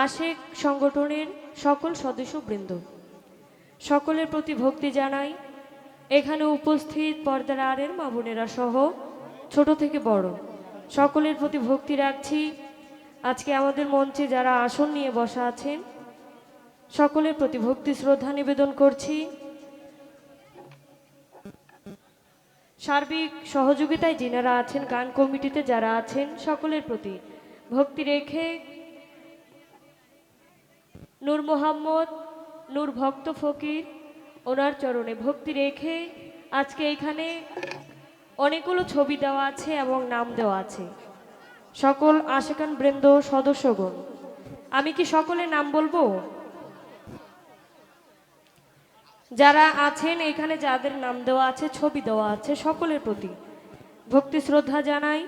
আশেক সংগঠনের সকল সদস্যবৃন্দ, সকলের প্রতি ভক্তি জানাই। এখানে উপস্থিত পর্দার আড়ের মা বোনেরা সহ ছোট থেকে বড় সকলের প্রতি ভক্তি রাখছি। আজকে আমাদের মঞ্চে যারা আসন নিয়ে বসা আছেন সকলের প্রতি ভক্তি শ্রদ্ধা নিবেদন করছি। সার্বিক সহযোগিতায় যিনারা আছেন, গান কমিটিতে যারা আছেন সকলের প্রতি ভক্তি রেখে নূর মোহাম্মদ, নূর ভক্ত ফকির, ওনার চরণে ভক্তি রেখে আজকে এখানে অনেকগুলো ছবি দেওয়া আছে এবং নাম দেওয়া আছে। সকল আশেকান বৃন্দ, সদস্যগণ, আমি কি সকলের নাম বলবো? যারা আছেন এখানে, যাদের নাম দেওয়া আছে, ছবি দেওয়া আছে, সকলের প্রতি ভক্তি শ্রদ্ধা জানাই।